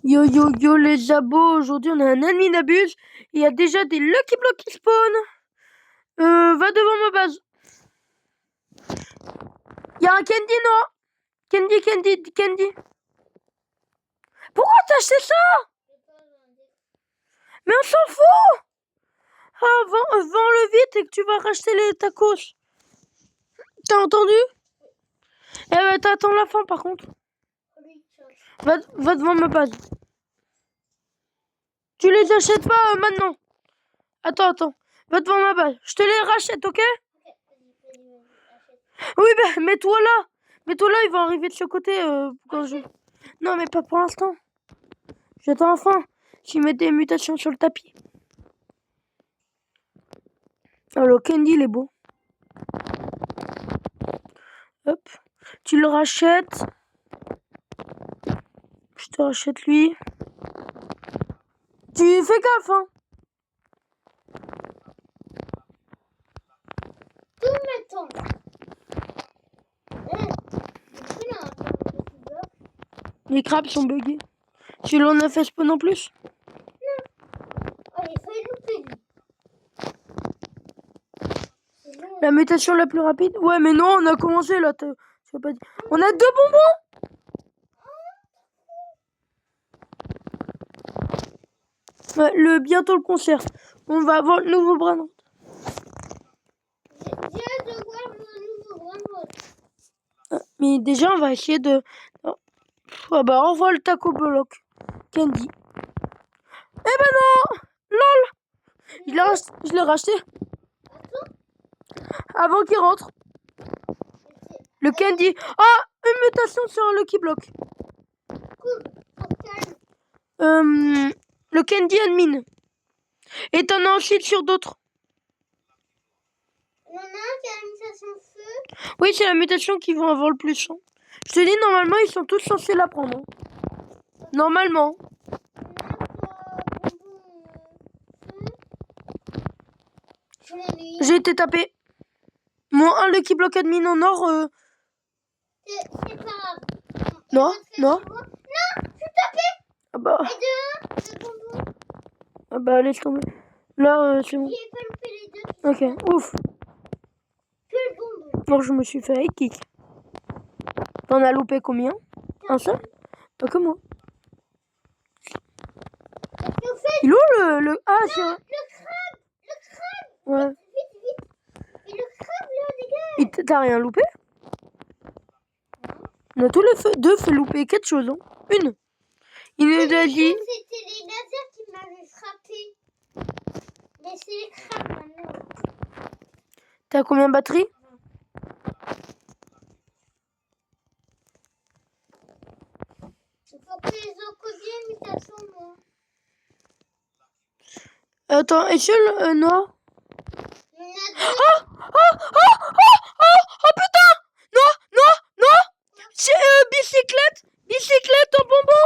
Yo yo yo les abos, aujourd'hui on a un ennemi d'abus. Il y a déjà des Lucky Blocks qui spawn. Va devant ma base. Il y a un Candy noir. Candy. Pourquoi t'as acheté ça? Mais on s'en fout. Ah, vends-le vite et que tu vas racheter les tacos. T'as entendu? Eh ben t'attends la fin par contre. Va devant ma base. Tu les achètes pas maintenant. Attends. Va devant ma base. Je te les rachète, ok? Oui, bah, mets-toi là, ils vont arriver de ce côté quand je... Non, mais pas pour l'instant. J'attends enfin. S'ils mettent des mutations sur le tapis. Alors, Candy, il est beau. Hop. Tu le rachètes. Je te rachète lui. Tu fais gaffe, hein. Tout mettons. Les crabes sont buggés. Tu l'en as fait spawn en plus? Allez, fais louper. La mutation la plus rapide? Ouais, mais non, on a commencé là. Tu vas pas dire. On a 2 bonbons. Ouais, bientôt le concert. On va avoir le nouveau bras. J'ai de voir le nouveau bras. Mais déjà, on va essayer de... Ah bah, envoie le taco bloc. Candy. Eh ben non! LOL! Je l'ai racheté. Avant qu'il rentre. Le Candy. Ah! Une mutation sur un Lucky Block. Le Candy admin. Et t'en as ensuite sur d'autres. Il y en a un qui a la mutation feu. Oui, c'est la mutation qui vont avoir le plus. Hein. Je te dis, normalement, ils sont tous censés la prendre. Hein. Normalement. J'ai été tapé. Un Lucky Block admin en or. C'est pas grave. Non. Non, je suis tapé. Ah bah. Et de bonbon. Ah bah, laisse tomber. Là, c'est bon. J'ai pas loupé les deux. Ok, ouf. Que le bonbon. Bon, je me suis fait high kick. T'en as loupé combien? Un seul? Pas que moi. Il est où le... Ah, c'est vrai. Le crabe. Ouais. Vite. Et le crabe là, dégage. T'as rien loupé? On a tous les deux fait louper quelque chose. Hein. Une. Il nous a dit... C'était les lasers qui m'avaient frappé. Mais c'est les crabes maintenant. T'as combien de batterie? Il faut que les autres copies mutation, moi. Attends, et sur le noir? Il y en a deux. Oh putain! Non! C'est bicyclette en bonbon!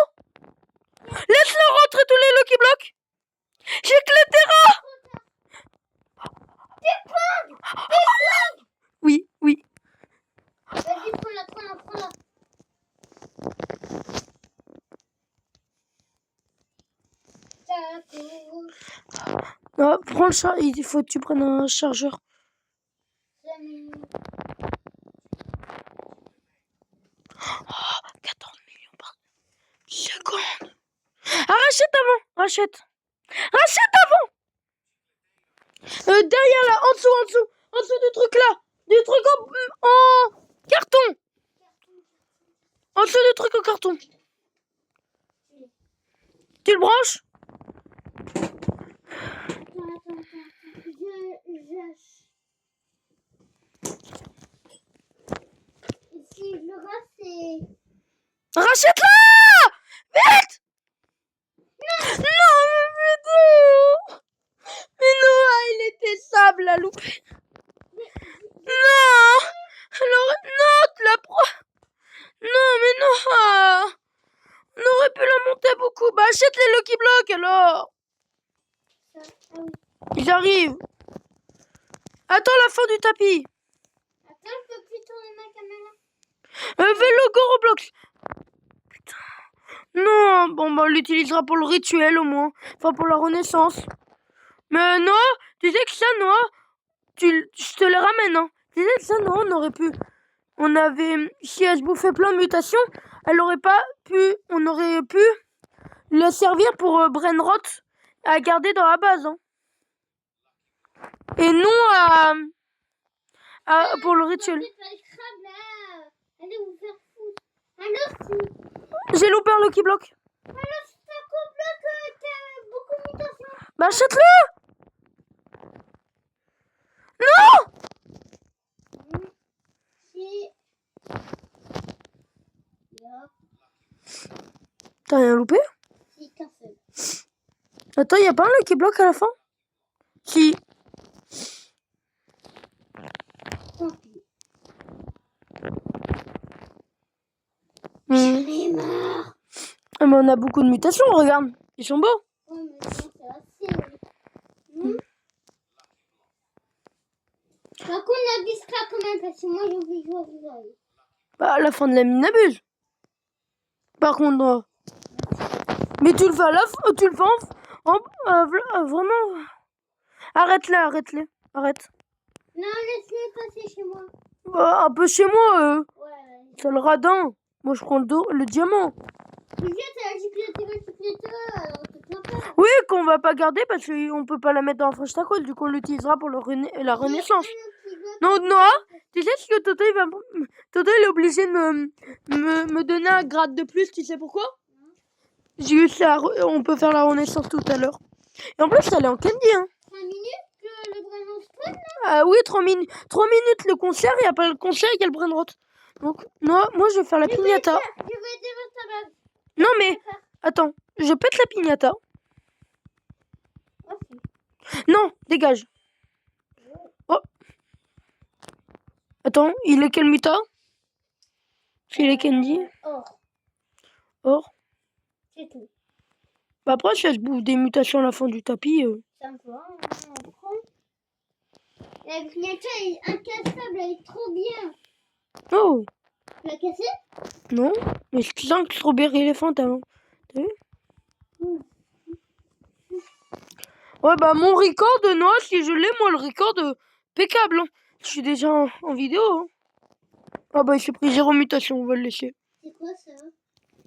Laisse-le rentrer tous les Lucky Blocks! J'ai Clétera! Oui. Vas-y, prends-la. Non, prends le chargeur, il faut que tu prennes un chargeur. 14 millions par seconde. Ah, rachète avant. Derrière là, en dessous du truc là. Du truc en carton. En dessous du truc en carton. Tu le branches? Attends. Ici, le reste, c'est... Rachète-la! Vite! Non, mais non, il était sable la loupe. Non! Alors, non, tu la prends. Non, mais non! On aurait pu la monter beaucoup. Bah, achète les Lucky Blocks alors! Ils arrivent. Attends la fin du tapis. Attends, je peux plus tourner ma caméra. Vélo Go Roblox. Putain. Non, bon, bah, on l'utilisera pour le rituel au moins. Enfin, pour la renaissance. Mais Noah, tu sais que ça, Noah, je te le ramène, hein. Tu sais que ça, Noah, on aurait pu... On avait... Si elle se bouffait plein de mutations, elle aurait pas pu... On aurait pu le servir pour Brainrot à garder dans la base, hein. Et non pour le rituel. C'est pas le crabe là. Allez vous faire foutre. Alors J'ai loupé un Lucky Block. Alors c'est un complot que t'as beaucoup de mutations. Bah achète-le. Non. C'est... Là, T'as rien loupé? c'est qu'un seul. Attends, y a pas un Lucky Block à la fin? Si. Tant pis. Hmm. J'en ai marre. Ah, mais on a beaucoup de mutations, regarde. Ils sont beaux. Ouais, mais bon, c'est assez. Par contre, on abusera quand même parce que moi j'ai envie de jouer à vous. Bah à la fin de la mine abuse. Par contre, mais tu le fais à la fin, tu le fais vraiment. Arrête-le. Arrête. Non, laisse-le passer chez moi. Bah, un peu chez moi, Ouais. c'est le radin. Moi, je prends le diamant. Tu sais, c'est la giclette, alors tu te pas. Oui, qu'on va pas garder parce qu'on peut pas la mettre dans un French Taco. Du coup, on l'utilisera pour la renaissance. Non, Noah, tu sais ce que Toto, Toto, il est obligé de me donner un grade de plus. Tu sais pourquoi? J'ai eu ça. On peut faire la renaissance tout à l'heure. Et en plus, elle est en candy, hein. 5 minutes que le brain spawn. Ah oui, 3 minutes le concert. Il n'y a pas le concert, il y a le brainrot. Donc, Noah, moi, je vais faire la piñata. Je vais devant ta base. Non, mais, attends, je pète la piñata. Aussi. Non, dégage. Oh. Attends, il est quel muta? Il est candy. Or, Or. c'est tout. Bah après, si elle se bouffe des mutations à la fin du tapis. Ça me va, on prend. La pignata est incassable, elle est trop bien. Oh, Tu l'as cassée? non. Mais c'est 5 strawberry éléphant avant. T'as vu? Ouais, bah mon record de Noah, si je l'ai, moi, le record impeccable. Hein. Je suis déjà en vidéo. Hein. Ah bah, il s'est pris 0 mutation, on va le laisser. C'est quoi ça?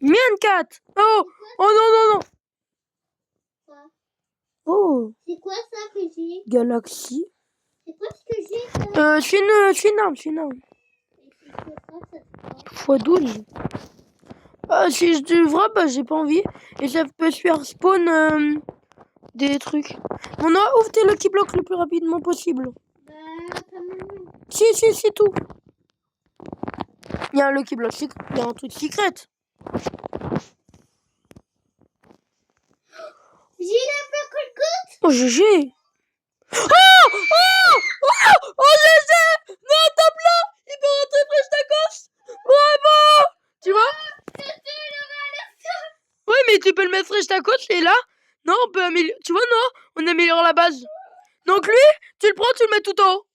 Mian 4. Oh, non. Quoi? Oh, C'est quoi ça que j'ai? Galaxy. C'est quoi ce que j'ai ça? C'est une arme. Et c'est quoi ça? x12. Si je devrais, bah j'ai pas envie. Et ça peut se faire spawn des trucs. On a ouvre tes Lucky Block le plus rapidement possible. Bah, pas maintenant. Si, tout. Il y a un Lucky Block, il y a un truc secret. J'ai la plaque de goutte. Oh, GG. Oh, GG. Non, top là. Il peut rentrer Fresh Tacos. Bravo. Tu vois? Oui, mais tu peux le mettre Fresh Tacos et là, non, on peut améliorer. Tu vois, non, on améliore la base. Donc lui, tu le prends, tu le mets tout en haut.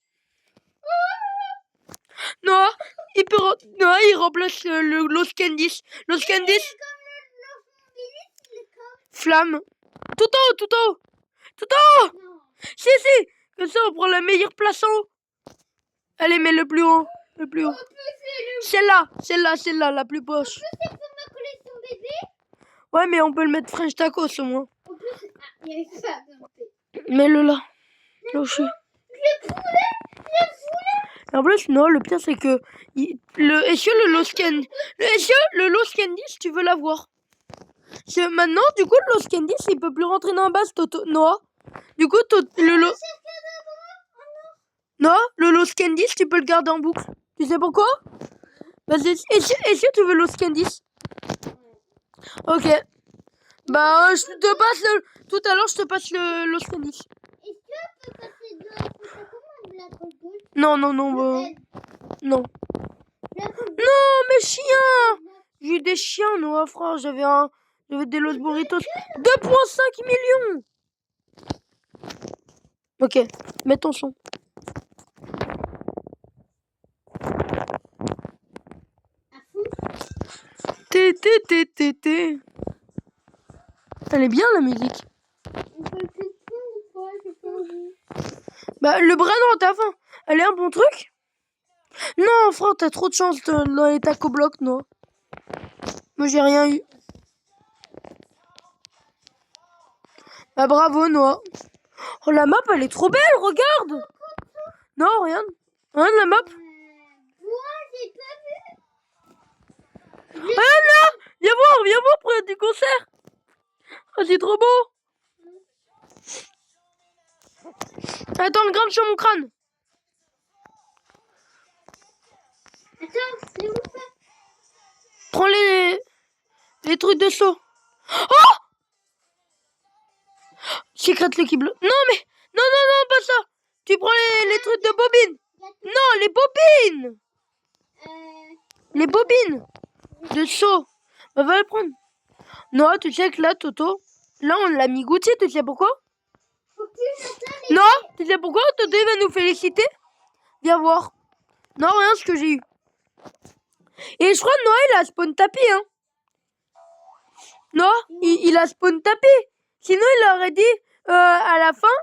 Noah, il remplace le Los Candice. Los Candice. Flamme. Tout en haut. Tout en haut. Non. Si. Comme ça, on prend la meilleure place en haut. Allez, mets le plus haut. Celle-là, la plus poche. C'est pour ma collection bébé. Ouais, mais on peut le mettre French Tacos au moins. En plus, il y avait ça. Mets-le là. Là où je suis. Et en plus, non, le pire, c'est que... Est-ce que le Los Candice... Est-ce que le Los Candice, tu veux l'avoir? Maintenant, du coup, le Los Candice, il peut plus rentrer dans la base, Noah. Du coup, le Los Candice, tu peux le garder en boucle. Tu sais pourquoi? Vas-y, est-ce que tu veux Los Candice? Ok. Bah, je te passe tout à l'heure, je te passe le Los Candice. Est-ce que peut passer de la colle goutte? Non. Non, mais chien! J'ai eu des chiens, Noah, frère. J'avais des Los Burritos. 2,5 millions! Ok, mets ton son. À fond. Té. Elle est bien la musique. On peut le faire ou pas? J'ai pas envie. Bah, le bras droit, t'as faim. Elle est un bon truc? Non, frère, t'as trop de chance dans les taco blocs, non. Moi, j'ai rien eu. Bah, bravo, Noah. Oh, la map, elle est trop belle, regarde. Non, rien. Rien de la map. Moi, j'ai pas vu. Ah, là, viens voir pour du concert. Ah, c'est trop beau. Attends, le grimpe sur mon crâne. Attends, c'est où ça? Prends les trucs de saut. Oh! Secret Lucky Block. Non, mais... Non, pas ça. Tu prends les trucs de bobine. Non, les bobines. Les bobines de saut. Bah, va le prendre. Non, tu sais que là, Toto, là, on l'a mis goûter, tu sais pourquoi? Non, tu sais pourquoi? Toto, il va nous féliciter. Viens voir. Non, rien, ce que j'ai eu. Et je crois que Noah, il a spawn tapis, hein. Non, il a spawn tapis. Sinon, il aurait dit, à la fin,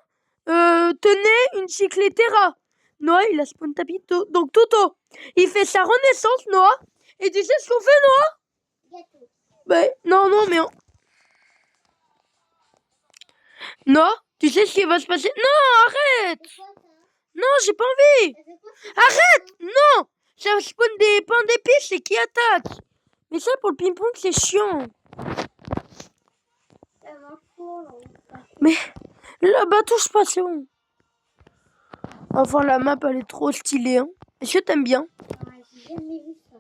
tenez une chicletera. Noah, il a spawn tapis. Donc, Toto, il fait sa renaissance, Noah. Et tu sais ce qu'on fait, Noah? Gâteau. Bah, non, mais... Non, tu sais ce qui va se passer? Non, arrête! C'est quoi ça? Non, j'ai pas envie! C'est quoi ça? Arrête! Non! Ça spawn des pains d'épices et qui attaquent! Mais ça, pour le ping-pong, c'est chiant. Ça va trop, là. Mais là-bas, touche pas, c'est bon. Enfin, la map, elle est trop stylée, hein. Est-ce que t'aimes bien? Ouais, j'ai jamais vu ça.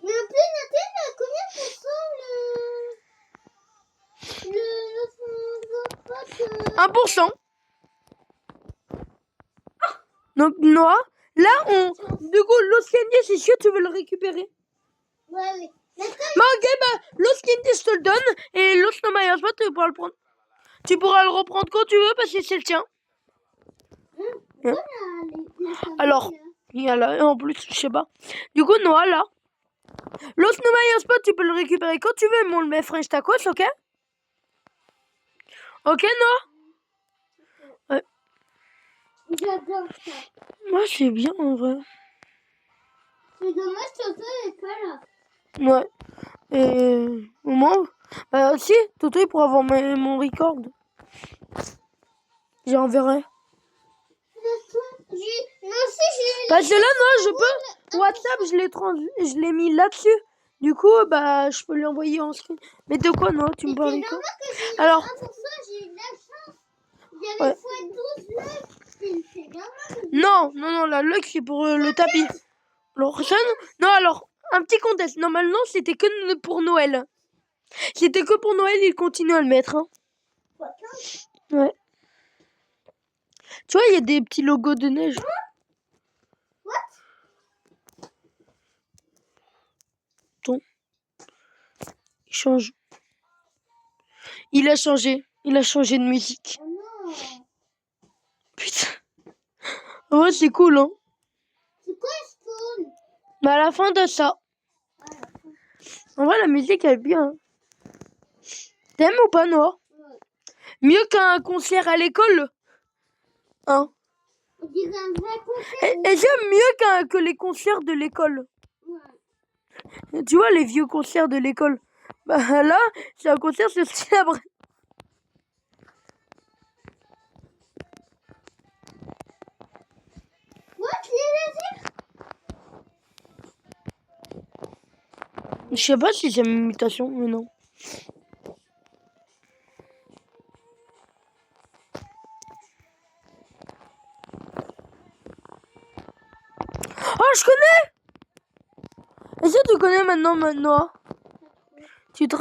Mais en plus, Nathan, combien pour cent notre pote 1%. Donc, Noah, là, du coup, Los Candy, c'est sûr que tu veux le récupérer. Ouais, oui. Nathan, Bah, ok, bah, Los Candy, je te le donne. Et Los No Mayas, bah, tu pourras le prendre. Tu pourras le reprendre quand tu veux parce que c'est le tien. voilà, Alors, il y a là, en plus, je sais pas. Du coup, Noah, là, Los No Mayas, bah, tu peux le récupérer quand tu veux, mais on le met French Tacos, ok? Ok, Noah? j'adore ça. Moi, c'est bien, en vrai. C'est dommage, Toto n'est pas là. Ouais. Et au moins, bah si, Toto il pourra avoir mon record. J'enverrai. Non, si, Parce que là, non, je peux. WhatsApp, je l'ai mis là-dessus. Du coup, bah, je peux lui envoyer en screen. Mais de quoi, non, tu me parles de quoi? Alors, 1%, j'ai eu de la chance. J'avais Ouais. x12 luck. C'est normal. non, la luck, c'est pour le tapis. Alors, ça, non, alors, un petit contest. Normalement, c'était que pour Noël. C'était que pour Noël, il continue à le mettre. Hein. Ouais. Tu vois, il y a des petits logos de neige. Attends. Il change. Il a changé de musique. Oh non. Putain. Ouais, c'est cool, hein. C'est quoi Spawn? Mais à la fin de ça. En vrai, la musique, elle est bien. Hein. T'aimes ou pas, Noah? Ouais. Mieux qu'un concert à l'école. Hein? On dirait un vrai concert. Et j'aime mieux que les concerts de l'école. Ouais. Tu vois, les vieux concerts de l'école. Bah là, c'est un concert sur célèbre. What, les lasers? Je sais pas si c'est une mutation, mais non. Oh, je connais! Est-ce que tu connais maintenant, Noah? Tu te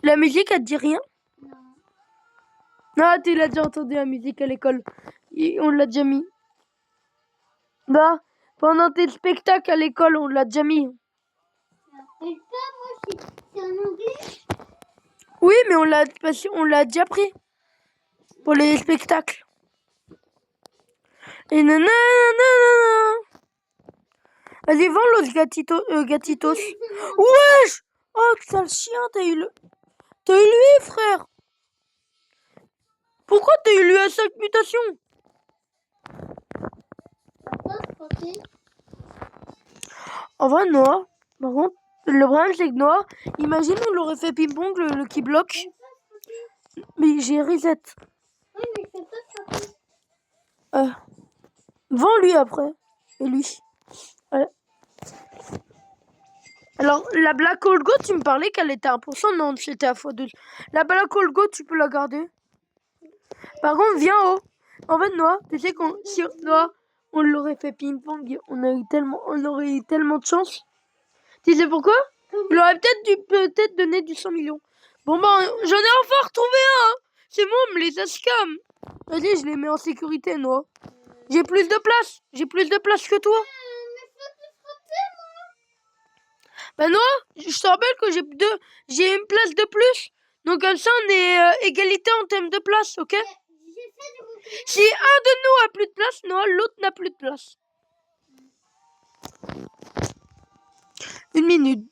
La musique, elle te dit rien? Non. Ah, tu l'as déjà entendu, la musique à l'école. On l'a déjà mis. Bah, pendant tes spectacles à l'école, on l'a déjà mis. Et ça, moi, c'est en anglais. Oui, mais on l'a déjà pris. Pour les spectacles. Et nanana. Vas-y, vends Los Gatitos. Wesh! Oh, que sale chien, t'as eu le... T'as eu lui, frère. Pourquoi t'as eu lui à 5 mutations? Pourquoi frapper? En vrai, Noah, par contre, le problème c'est que Noah, imagine on l'aurait fait ping-pong, le qui bloque. Fais pas frapper. Mais j'ai reset. Oui, mais fais pas frapper. Vends lui après. Et lui. Voilà. Alors, la Black Hole Go, tu me parlais qu'elle était à 1%. Non, c'était à x2. La Black Hole Go, tu peux la garder. Par contre, viens haut. En fait, Noah, tu sais qu'on, si Noah, on l'aurait fait ping-pong, on aurait eu tellement de chance. Tu sais pourquoi? Il aurait peut-être donné du 100 millions. Bon ben, j'en ai enfin retrouvé un. C'est bon, on me les a scam. Vas-y, je les mets en sécurité, Noah. J'ai plus de place. J'ai plus de place que toi. Mais fais pas frapper, moi. Ben Noah, je te rappelle que j'ai une place de plus. Donc comme ça, on est égalité en termes de place, ok? J'essaie de vous faire. Si un de nous a plus de place, Noah, l'autre n'a plus de place. Une minute.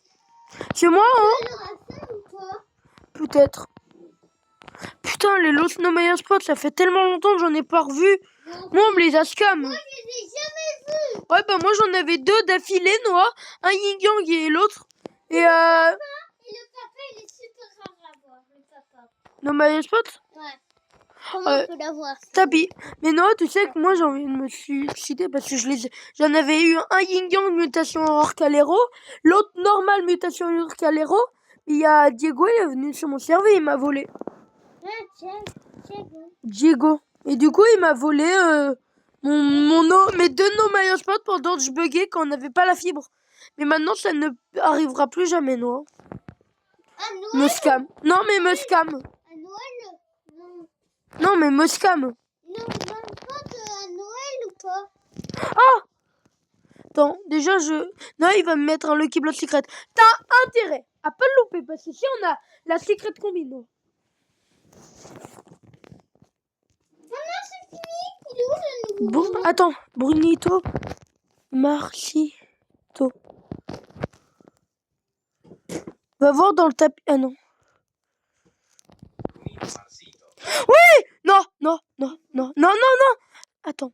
C'est moi, hein? Elle aura ça ou pas? Peut-être. Putain, les Lost No Maya Spots, ça fait tellement longtemps que j'en ai pas revu. Moi, on me les a scam. Moi, je les ai jamais vus. Ouais, bah moi, j'en avais 2 d'affilée, Noah. Un Yin Yang et l'autre. Et Et le papa, il est super rare à voir, le papa. No Maya Spots? Ouais. Comment on peut l'avoir ça? Tapis. Mais Noah, tu sais que moi, j'ai envie de me suicider parce que j'en avais eu un Yin Yang mutation hors Calero, l'autre normal mutation hors Calero. Il y a Diego, il est venu sur mon serveur et il m'a volé. Ah, tiens, bon. Diego. Et du coup, il m'a volé mes 2 No Maya Spots pendant que je buguais quand on n'avait pas la fibre. Mais maintenant, ça ne arrivera plus jamais, Noah. À Noël? Me scam. Non, mais me scam. À Noël? Non. Non, mais me scam. Non, même pas à Noël ou pas? Attends, déjà, Non, il va me mettre un Lucky Block Secret. T'as intérêt à pas le louper, parce que si on a la Secret Combi, non. Maman, c'est fini? Il est où le nouveau? Attends, Brunito. Marcito. Va voir dans le tapis. Ah non. Oui! Non, non, non, non, non, non, non. Attends.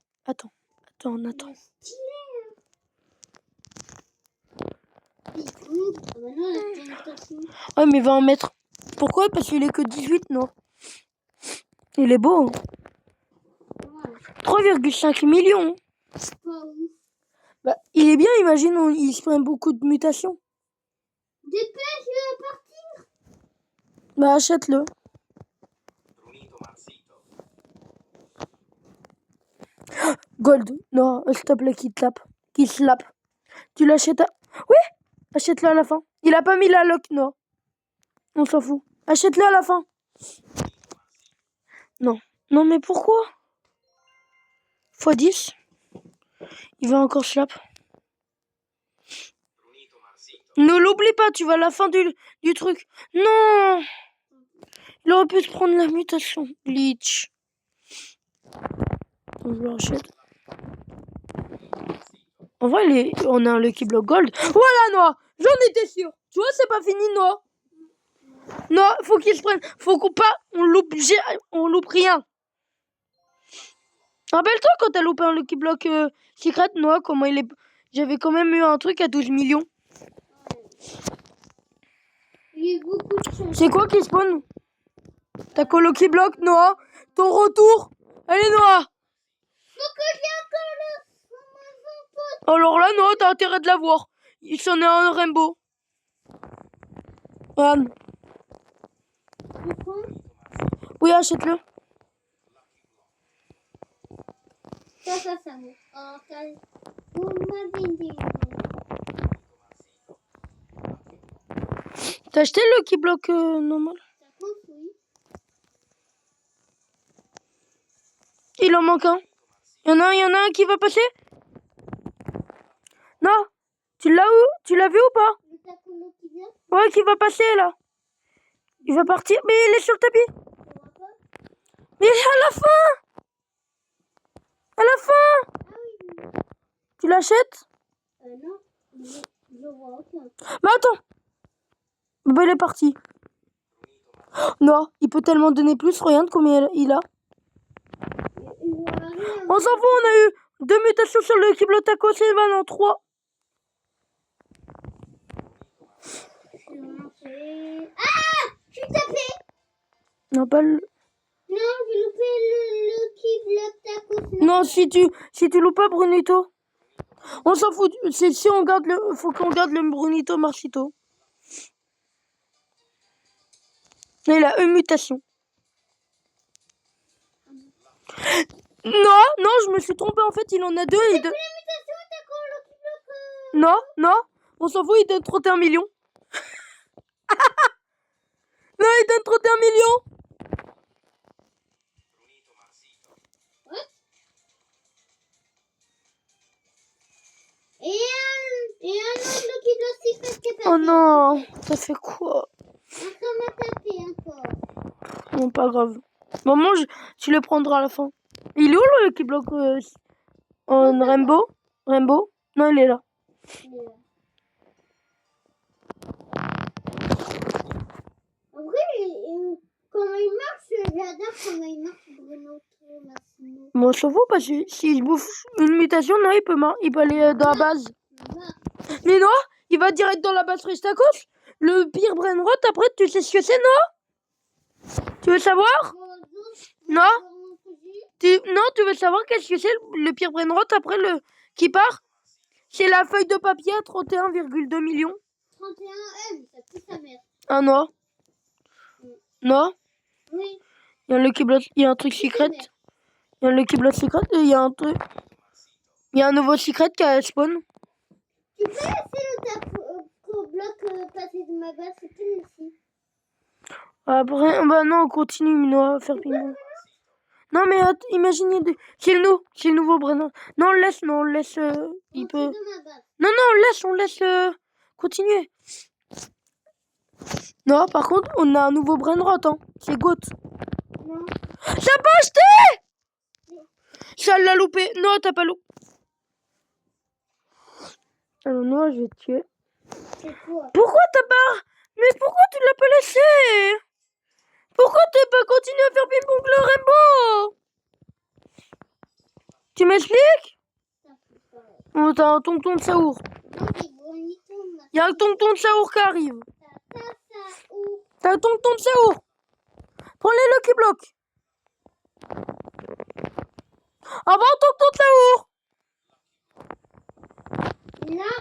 Ouais, mais il va en mettre. Pourquoi? Parce qu'il est que 18, non. Il est beau. Hein. 3,5 millions. Bah, il est bien, imagine, il se prend beaucoup de mutations. Dépêche de partir. Bah, achète-le. Gold. Non, s'il te plaît, qu'il tape. Qu'il slap. Tu l'achètes à... Oui! Achète-le à la fin. Il a pas mis la lock, non. On s'en fout. Achète-le à la fin. Non. Non, mais pourquoi? x10. Il va encore slap. Ne l'oublie pas, tu vas à la fin du truc. Non! Il aurait pu se prendre la mutation. Bleach. Je l'achète. En vrai, on a un Lucky Block Gold. Voilà, Noah! J'en étais sûr. Tu vois, c'est pas fini, Noah. Non, faut qu'il se prenne. Faut qu'on pas. On loupe rien. Rappelle-toi quand t'as loupé un Lucky Block Secret, Noah, comment il est. J'avais quand même eu un truc à 12 millions. Il y a beaucoup de chance. C'est quoi qui spawn? T'as qu'au Lucky Block, Noah? Ton retour? Allez, Noah! Faut que j'ai encore le. Alors là, Noah, t'as intérêt de l'avoir. Il s'en est un rainbow. Pourquoi? Oui, achète-le. Ça vaut. Alors, vous m'avez dit. T'as acheté le Lucky Block normal? Ça coûte, oui. Il en manque un. Il y en a un qui va passer? Non? Tu l'as où? Tu l'as vu ou pas? Le tacono qui vient, Ouais, qui va passer là. Il va partir, mais il est sur le tapis. tu vois pas? Mais à la fin! À la fin! Ah oui. Tu l'achètes? Non. Je vois aucun. Mais attends! Bah, il est parti. Non, il peut tellement donner plus. Regarde combien il a. On s'en fout, on a eu 2 mutations sur le Kiblo Tacos et maintenant 3. Ah! Je suis tapé! Non, pas le... Non, j'ai loupé le Kiblo Tacos. Non, si tu loupes pas Brunito. On s'en fout. C'est si on garde le... Faut qu'on garde le Brunito Marchito. Il a une mutation. Non, non, je me suis trompé. En fait, il en a 2. La mutation, t'as quoi le Kiblo Non, non. On s'en fout, il donne 31 millions. Non, il donne 31 millions. Et un autre Kiblo Secret qui est passé. Oh non, ça fait quoi? Ça m'a tapé encore. Bon, pas grave. Maman, tu le prendras à la fin. Il est où le qui bloque en Rainbow? Rainbow? Non, il est là. En vrai, comment il marche, j'adore comment il marche Bruno Massimo. Bon, on s'en fout parce que s'il bouffe une mutation, non, il peut aller dans la base. Mais non, il va direct dans la base Tacos. Le pire Brainrot, après, tu sais ce que c'est, non? Tu veux savoir? Non? Non, tu veux savoir qu'est-ce que c'est le pire Brainrot après le qui part? C'est la feuille de papier à 31,2 millions. 31M, ça pue sa mère. Ah non? Non? Oui. Il y a le Kiblo, il y a un truc secret. Il y a le Kiblo secret et il y a un truc. Il y a un nouveau secret qui a spawn. Tu peux laisser le bloc passer de ma base, c'est plus ici. Après, bah non, on continue, on va faire ping-pong. Non mais imaginez, c'est le nouveau Brennan. Non, on laisse, il peut. Non, on laisse continuer. Non, par contre, on a un nouveau Brainrot, hein. C'est Goat. Non. T'as pas acheté? Ça l'a loupé. Non, t'as pas loupé. Alors, non, je vais te tuer. C'est quoi? Pourquoi t'as pas... Mais pourquoi tu l'as pas laissé? Pourquoi t'as pas continué à faire ping-pong le Rainbow? Tu m'expliques? Oh, t'as un tonton de Saour. Il y a un tonton de Saour qui arrive. T'as un tonton de Saour. Prends les Lucky Blocks. Au revoir, tonton de Saour. Là.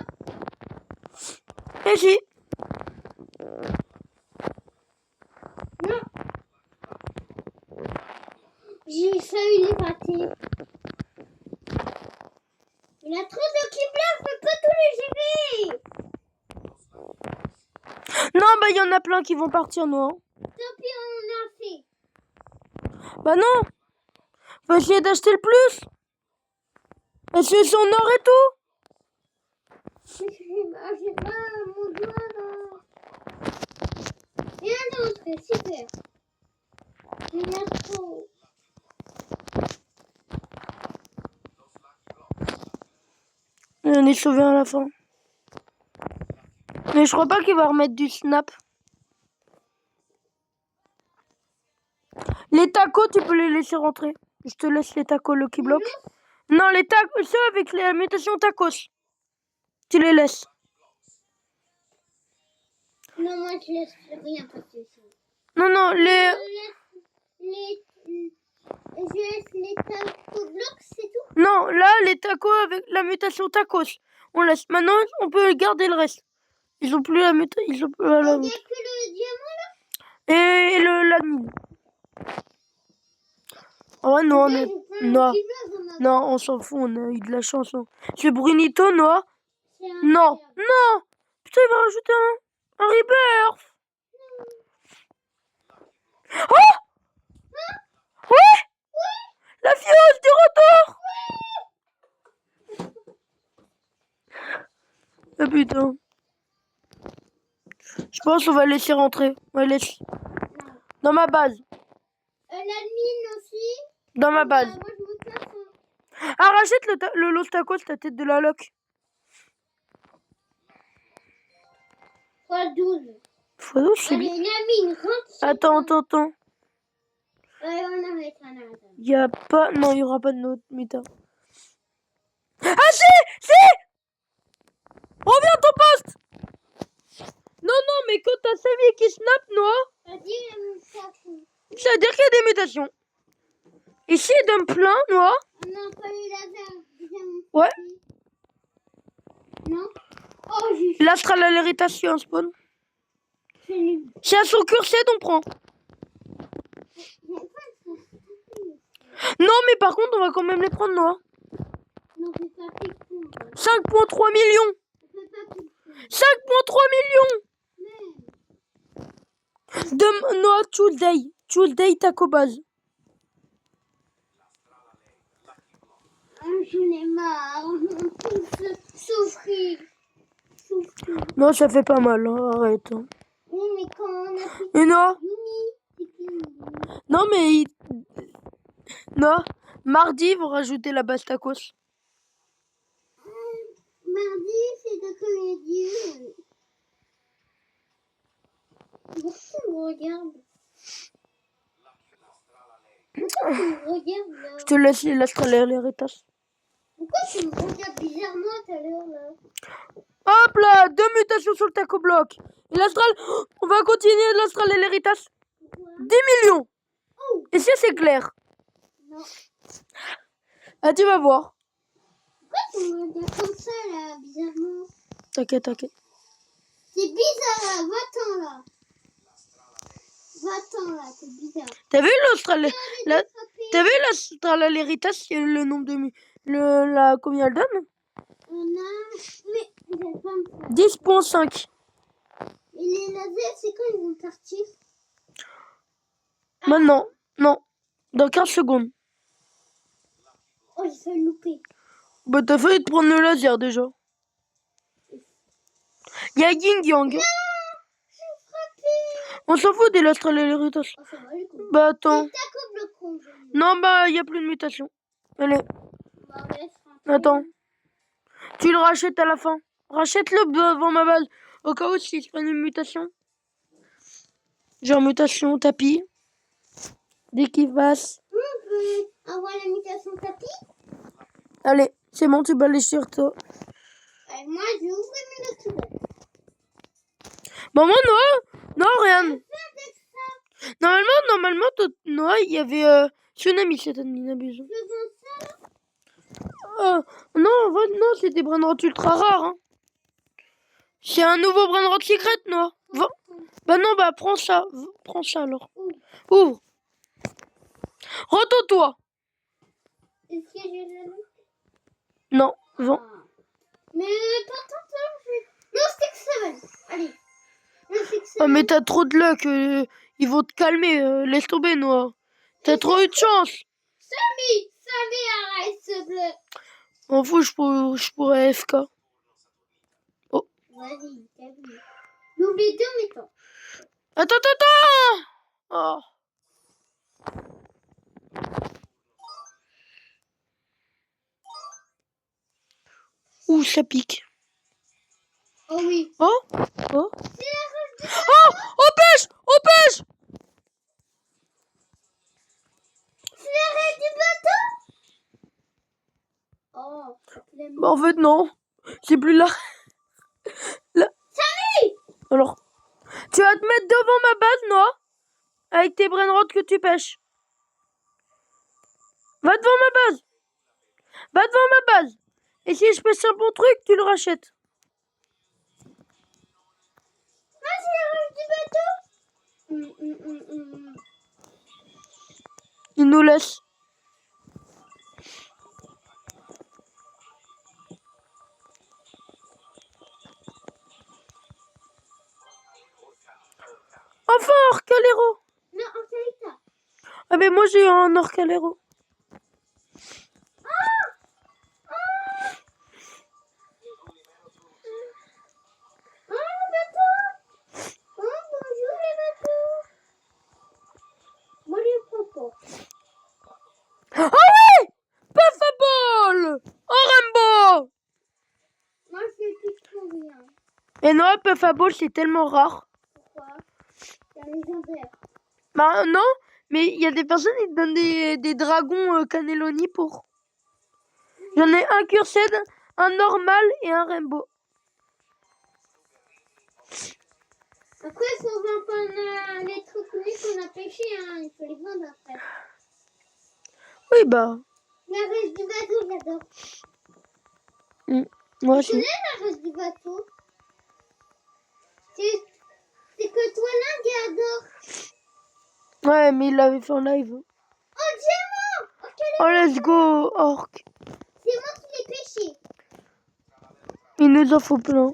Ici. Non. J'ai failli les rater. Il a trop de Kibla, je peux pas tous les gérer. Non, bah il y en a plein qui vont partir, non. Tant pis, on a fait. Bah non. Faut essayer d'acheter le plus. Et c'est son or et tout. J'ai pas mon doigt là. Et un autre, super. Il y a trop. On est sauvé à la fin. Mais je crois pas qu'il va remettre du snap. Les tacos, tu peux les laisser rentrer. Je te laisse les tacos Lucky Block. Non, les tacos, ceux avec les mutations tacos. Tu les laisses. Non, moi je laisse rien passer. Non, les... Je laisse les tacos blocs, c'est tout. Non, là, les tacos avec la mutation tacos. On laisse. Maintenant, on peut garder le reste. Ils ont plus la mutation. Ils ont plus la... Il n'y a que le diamant là. Et l'admin. Oh non, non, on s'en fout, on a eu de la chance. Hein. C'est Brunito, non? Non, non. Putain, il va rajouter un rebirth. Oh! Ouais! La fiole du retour! Ah putain. Je pense qu'on va laisser rentrer. On va laisser. Dans ma base. L'admin aussi. Dans ma base. Moi, je me place. Ah, rachète le Los Tacos, la tête de la loc. x12. x12, c'est Allez, l'admin, rentre Attends. Ouais, on arrête. Il y a pas... Non, il y aura pas de note méta. Ah si! Reviens à ton poste! Non, mais quand t'as Samy qui snap, Noah, Vas-y, mutation. ça veut dire qu'il y a des mutations. Ici, il donne plein, Noah. On n'a pas eu laser. Ouais. Non? Oh, j'ai L'astral à l'héritation spawn. fait une... Si à son curseur, on prend. Non, mais par contre, on va quand même les prendre, Noah. Non, c'est pas fait con. 5,3 millions. On peut pas tout 5,3 millions. De Noah, Tuesday, Taco Base. J'en ai marre. Souffrir. Non, ça fait pas mal, hein, arrête. Hein. Oui, mais quand on a pris Et Noah, Yumi, c'est qui Yumi? non, mais... Noah, mardi, ils vont rajouter la base tacos. Mardi, c'est de comédie. Pourquoi tu me regardes? Pourquoi tu me regardes là? Je te laisse l'astral à l'héritage. Pourquoi tu me regardes bizarrement tout à l'heure là? Hop là, 2 mutations sur le taco bloc. Et l'astral, on va continuer l'astral et l'héritage. Pourquoi? 10 millions. Oh, Et si c'est clair? non. Ah, tu vas voir. Pourquoi tu me regardes comme ça là, bizarrement? T'inquiète. C'est bizarre là, va-t'en là. Va-t'en là, c'est bizarre. T'as vu l'astral? La... T'as vu l'astral à l'héritage, c'est le nombre de combien elle donne? On a... Mais, vous allez pas me faire. 10,5. Et les lasers, c'est quand ils vont partir? Maintenant, non. Dans 15 secondes. Oh, j'ai fait le louper. Bah, t'as failli te prendre le laser déjà. Y'a Ying Yang. J'ai frappé. On s'en fout des l'astral et l'héritage. Oh, ça va, les coups. Bah, attends. C'est taco bloquant, je veux. Non, bah, y a plus de mutation. Allez, Bah, ouais, attends. Tu le rachètes à la fin. Rachète-le devant ma base. Au cas où s'il se prenne une mutation. Genre mutation tapis. Dès qu'il passe. On peut avoir la mutation tapis. Allez, c'est bon, tu peux aller sur toi. Moi, je vais ouvrir mes documents. Bon, moi, Noah, regarde. Normalement, Noah, il y avait Tsunami cette année, n'abuse. Je veux ça. Non, en fait, non, c'est des brainrots ultra rares. Hein. C'est un nouveau brainrot secret, Noah. Bah non, bah prends ça. Prends ça alors. Ouvre. Retourne-toi. Est-ce que j'ai le nom? Non, vends. Mais pourtant, ça, non, Stick 7. Allez. Le Stick 7. Ah, mais t'as trop de luck. Ils vont te calmer. Laisse tomber, Noah. T'as trop eu de chance. Samy, arrête ce bleu. M'en fous, je pourrais FK. Vas-y, t'as vu. J'oublie 2 métaux. Attends. Oh. Ouh, ça pique. Oh oui. Oh. C'est la rage du... Oh, on pêche. C'est la rage du bateau. Oh, Bah, en fait, non. C'est plus là. Samy. Alors, tu vas te mettre devant ma base, Noah, avec tes brainrods que tu pêches. Va devant ma base. Et si je pêche un bon truc, tu le rachètes. Ah, c'est la rage du bateau. Il nous laisse. Enfin, Orcalero. Non, en fait, Ah mais moi j'ai un Orcalero. le bateau. Oh, bonjour les bateaux. Moi, je prends pas. Ah oui, Puffball. Oh Rainbow. Moi, je fais plus pour rien. Et non, Puffball c'est tellement rare. Pourquoi? C'est un légendaire. Bah non, mais il y a des personnes qui te donnent des dragons cannelloni pour. J'en ai un cursed, un normal et un rainbow. Après, il faut voir qu'on a les trucs nuits qu'on a pêchés, hein. Il faut les vendre après. Oui, bah. La reste du bateau, j'adore. Moi Tu aussi. connais la reste du bateau? C'est que toi là qui adore. Ouais, mais il l'avait fait en live. Oh, diamant! Ok, Oh, let's go, orc. c'est moi qui l'ai pêché. Il nous en faut plein.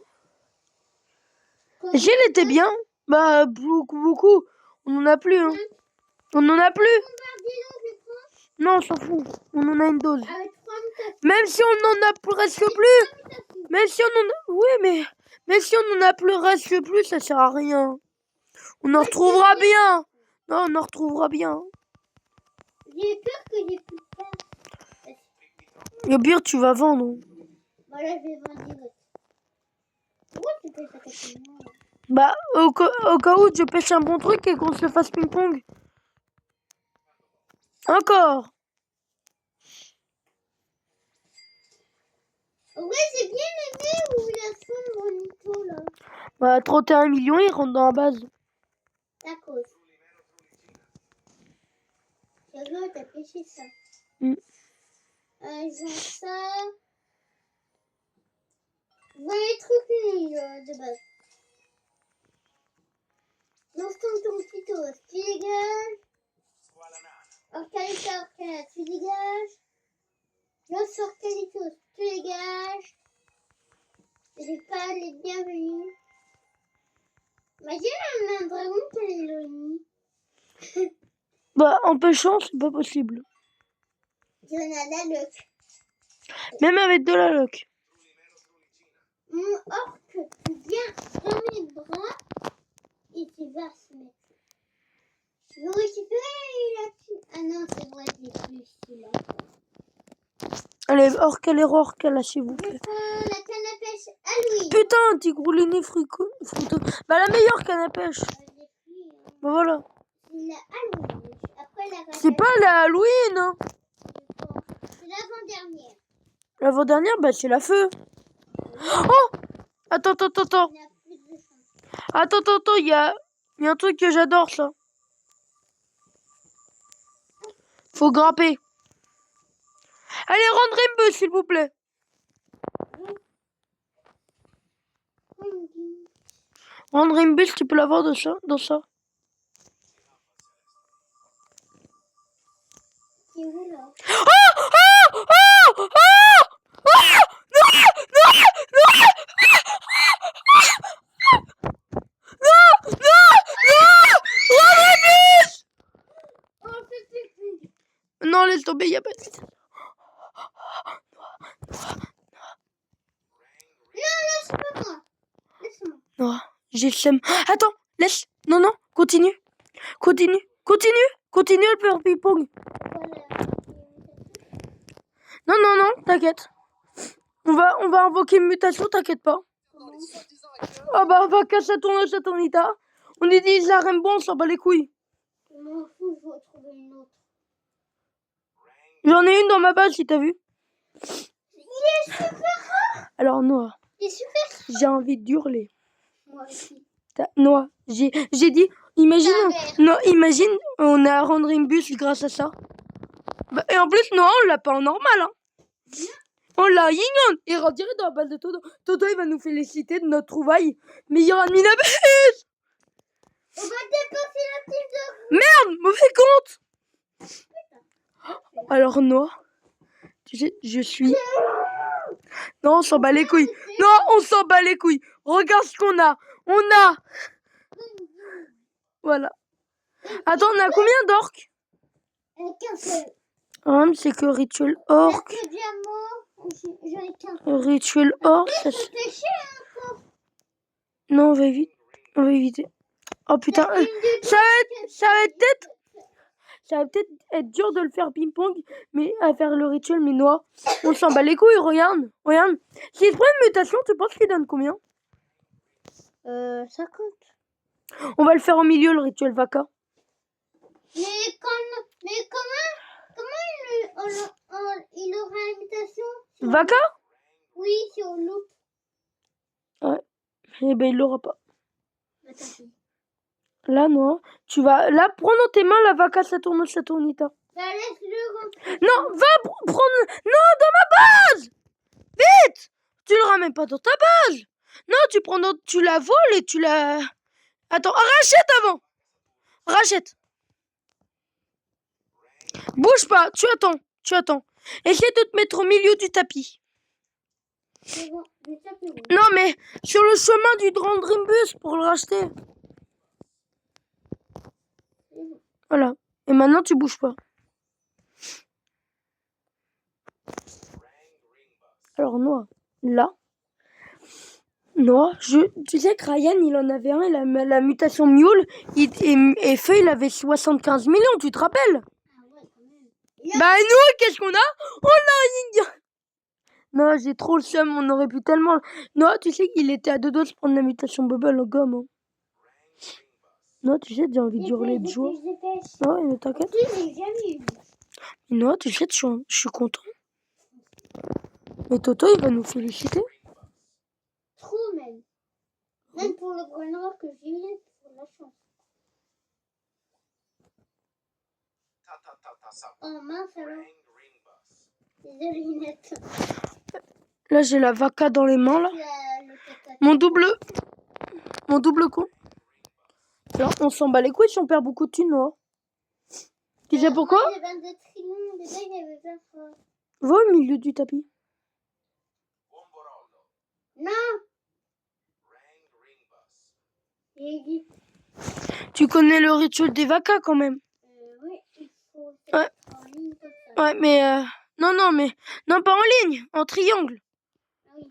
Quand Et si elle était bien, bah, beaucoup. On en a plus, hein. On en a plus. je prends Non, on s'en fout. On en a une dose. avec 3 mutations. Même si on en a presque plus. Même si on en a... Oui, mais... Même si on en a presque plus, ça sert à rien. On en retrouvera bien. Non, on en retrouvera bien. J'ai peur que j'ai plus de place. Et au pire, tu vas vendre. Voilà, je vais vendre direct. Pourquoi tu pêches à côté de moi? Bah, au cas où je pêche un bon truc et qu'on se fasse ping-pong. Encore. Ouais, j'ai bien aimé où il a son bonito là. Bah, 31 millions, ils rentrent dans la base. La cause. Regarde, t'as pêché ça. Ils ont ça. Voilà les trucs nuls de base. Lance ton tuto, tu dégages. Orcalita, tu dégages. Lance Orcalitos, tu dégages. J'ai pas les bienvenus. Imagine un dragon Cannelloni. Bah, en pêchant, c'est pas possible. Il y en a la luck. Même avec de la luck. Mon orc, tu viens dans mes bras et tu vas se mettre. Je veux récupérer la thune. Ah non, c'est vrai, je l'ai plus ici là. Allez, orc, s'il vous Je plaît. prends la canne à pêche à Louis. Putain, tigrouliné fruiteux. Bah, la meilleure canne à pêche. J'ai pris, Bah, voilà. la à Louis. Après la C'est pas la Halloween, hein. C'est l'avant-dernière. L'avant-dernière, bah, c'est la feu. Oh! Attends. Il y en a plus de chance. Attends, il y a un truc que j'adore, ça. Faut grimper. Allez, rendre Rainbow, s'il vous plaît. Rendre Rainbow, tu peux l'avoir dans ça. C'est où là? Oh, c'est Non, laisse tomber, il y a pas de... Non, laisse-moi. Laisse-moi. Non, j'ai le seum. Attends, laisse. Non, continue. Continue à le faire ping-pong. Voilà. Non, t'inquiète. On va invoquer une mutation, t'inquiète pas. Ah bah, va casser ton état. On utilise la Rainbow, on s'en bat les couilles. Je m'en fous, je vais trouver une autre. J'en ai une dans ma base, si t'as vu. Il est super rare. Alors, Noah, Il est super. j'ai envie d'hurler. Moi aussi. Noah, j'ai dit, imagine, on a à rendre une bus grâce à ça. Bah, et en plus, Noah, on l'a pas en normal, hein. On l'a Yingon. Et on dirait dans la base de Toto. Toto, il va nous féliciter de notre trouvaille. Meilleur admin à bus. On va dépasser la petite de... Merde, mauvais compte. Alors, Noah, tu sais, je suis... Non, on s'en bat les couilles. Non, on s'en bat les couilles. Regarde ce qu'on a. On a... Voilà. Attends, on a combien d'orques? Qu'un seul. C'est que rituel orc. Le diamant, j'en ai qu'un. Rituel orc. Ça... C'est péché encore. Non, on va éviter. Oh putain, ça va peut-être être dur de le faire ping-pong, mais à faire le rituel, mais Noah, on s'en bat les couilles, regarde. Si je prends une mutation, tu penses qu'il donne combien? 50. On va le faire au milieu, le rituel vaca. Mais comment il aura l'imitation? Vaca? Oui, sur loup. Eh ben, il l'aura pas. Attends. Là, non. Tu vas... Là, prends dans tes mains la vaca Saturnita. Bah, laisse-le rentrer. Non, va prendre... Non, dans ma base! Vite! Tu le ramènes pas dans ta base. Non, tu la voles et tu la... Attends, rachète avant. Rachète. Bouge pas, tu attends. Essaie de te mettre au milieu du tapis. C'est bon, le tapis rouge. Non, mais sur le chemin du Grand Dreambus pour le racheter. Voilà. Et maintenant, tu bouges pas. Alors, Noah, là. Noah, tu sais que Ryan, il en avait un, la mutation Mule, et Feu, il avait 75 millions, tu te rappelles? Ah ouais, quand même. Bah, nous, qu'est-ce qu'on a? On a un... Non, j'ai trop le seum, on aurait pu tellement... Non, tu sais qu'il était à 2 doigts de prendre la mutation Bubble en gomme. Hein. Non, tu sais, j'ai envie d'hurler de joie. Non, mais t'inquiète. Non, tu sais, je suis content. Mais Toto, il va nous féliciter. Trop même. Même pour le grand noir que j'ai eu pour la chance. Oh mince alors. Les lunettes. Là, j'ai la vaca dans les mains, là. Mon double con. Alors, on s'en bat les couilles si on perd beaucoup de thunes, Noah. Tu sais pourquoi? Il y avait un des trilons, déjà il y avait 20 fois. Va au milieu du tapis. Non! J'ai dit. Tu connais le rituel des vacas quand même. Oui, il faut Ouais. en ligne comme ça. Ouais, mais non, pas en ligne, en triangle. Ah oui.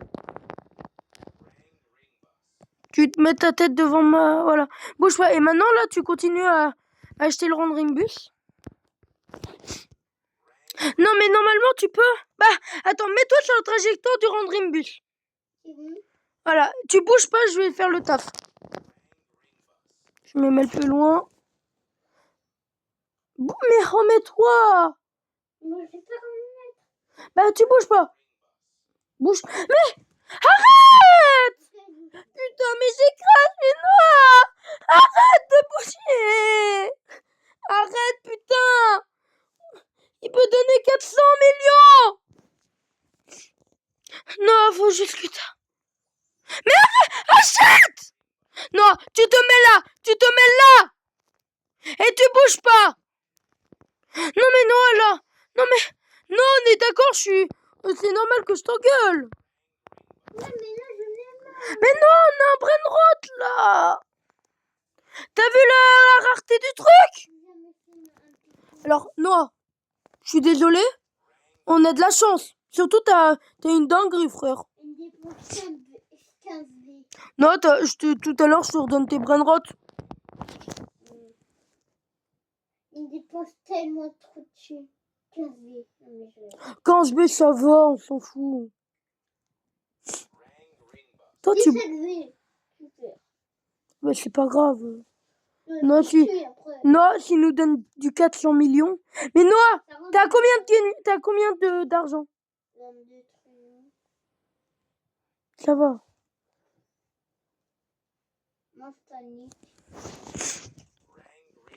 Tu te mets ta tête devant ma... Voilà. Bouge pas. Et maintenant, là, tu continues à acheter le Randrimbus. Non, mais normalement, tu peux... Bah, attends, mets-toi sur la trajectoire du Randrimbus. Voilà. Tu bouges pas, je vais faire le taf. Je me mets le plus loin. Mais remets-toi. Moi, je sais pas comment mettre. Bah, tu bouges pas. Bouge. Mais... Arrête! Putain, mais j'écrase mes noix! Arrête de bouger! Arrête, putain! Il peut donner 400 millions! Non, faut juste que t'as... Mais achète! Non, tu te mets là! Tu te mets là! Et tu bouges pas! Non mais non, là! Non mais... Non, on est d'accord, c'est normal que je t'engueule! Ouais, mais là, je l'ai mal. Mais non, on a un brainrot, là! T'as vu la rareté du truc? Alors, Noah, je suis désolé, on a de la chance. Surtout, t'as une dinguerie, frère. Il me dépense 15 V. Non, tout à l'heure, je te redonne tes brainrot. Il me dépense tellement trop de thunes. 15 V. Non, mais je... 15 B, ça va, on s'en fout. Toi, 17 V. Super. Mais c'est pas grave. Ouais, Non, je si... suis après. Noah, s'il nous donne du 400 millions... Mais Noah, Ça rentre t'as combien d'argent? 22 trillions. Ça va. Moi, je panique.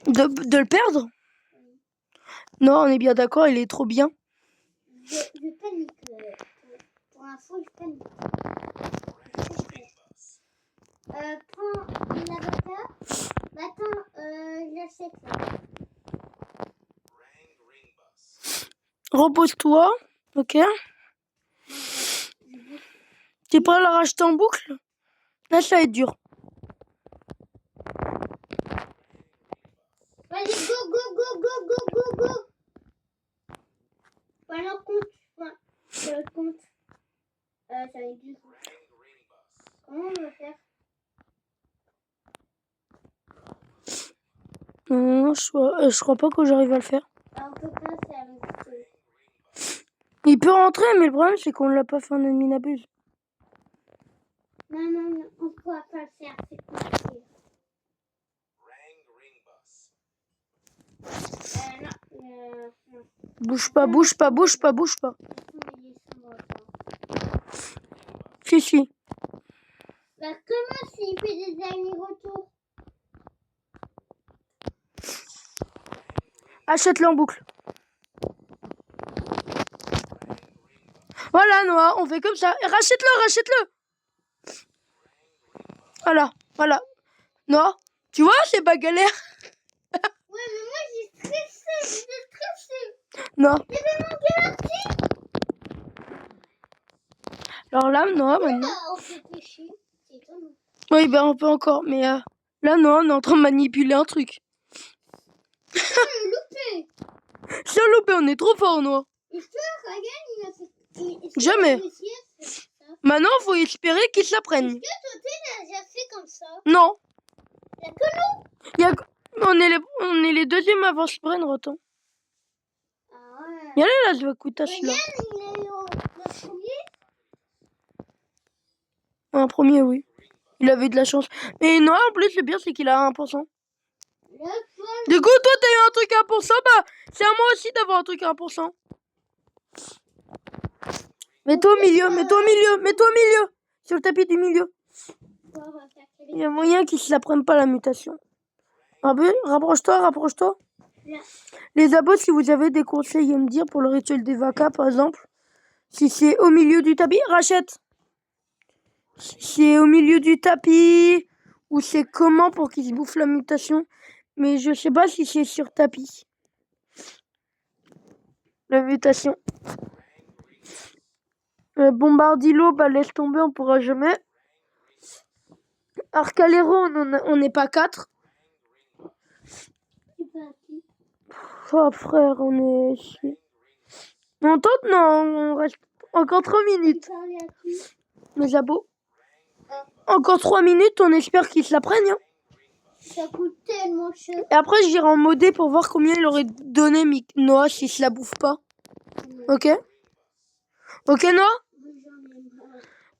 De le perdre? Non, on est bien d'accord, il est trop bien. Je panique. Pour l'info, je panique. Prends l'avocat. Attends, j'achète ça. Repose-toi, ok? T'es prêt à la racheter en boucle? Là, ça va être dur. Allez, go. Voilà, compte. Ouais, compte. Ça va être dur. Comment on va faire? Non, je crois pas que j'arrive à le faire. Ah, on peut pas faire le... Il peut rentrer, mais le problème, c'est qu'on l'a pas fait en ennemi n'abuse. Non, on pourra pas le faire, c'est compliqué. Non. Non. Bouge pas, bouge pas, bouge pas, bouge pas. Si. Bah, comment s'il fait des allers-retours? Achète-le en boucle. Voilà, Noah, on fait comme ça. Et rachète-le. Voilà. Noah, tu vois, c'est pas galère. Ouais, mais moi j'ai stressé. Non. Il y avait mon garantie. Alors là, Noah, maintenant. On peut pêcher. C'est étonnant. Oui, ben on peut encore, mais là, Noah, on est en train de manipuler un truc. Loupé. C'est loupé, on est trop fort, Noah. Et toi, Ryan, il a fait. Jamais. Il a fait ça. Maintenant, faut espérer qu'il s'apprenne. Est-ce que toi, t'as déjà fait comme ça? Non. Il y a que nous. On est les deuxièmes avant Brainrot. Hein. Ah ouais. Y'a là, je vais écouter Ryan, là. il est le premier. Un premier, oui. Il avait de la chance. Mais Noah, en plus, le pire, c'est qu'il a 1%. Du coup, toi, t'as eu un truc à 1%, bah, c'est à moi aussi d'avoir un truc à 1%. Mets-toi au milieu. Sur le tapis du milieu. Il y a moyen qu'ils se la prennent pas, la mutation. Ah ben, rapproche-toi. Là. Les abos, si vous avez des conseils à me dire pour le rituel des vacas, par exemple, si c'est au milieu du tapis, rachète. Si c'est au milieu du tapis, ou c'est comment pour qu'ils se bouffent la mutation. Mais je sais pas si c'est sur tapis. La mutation. Bombardilo, bah laisse tomber, on pourra jamais. Arcalero, on n'est pas 4. Oh frère, on est... On tente, non, on reste encore 3 minutes. Mes abos. Encore 3 minutes, on espère qu'ils se la prennent. Hein. Ça coûte tellement cher. Et après, j'irai en modé pour voir combien il aurait donné Noah s'il se la bouffe pas. Ok? Ok, Noah?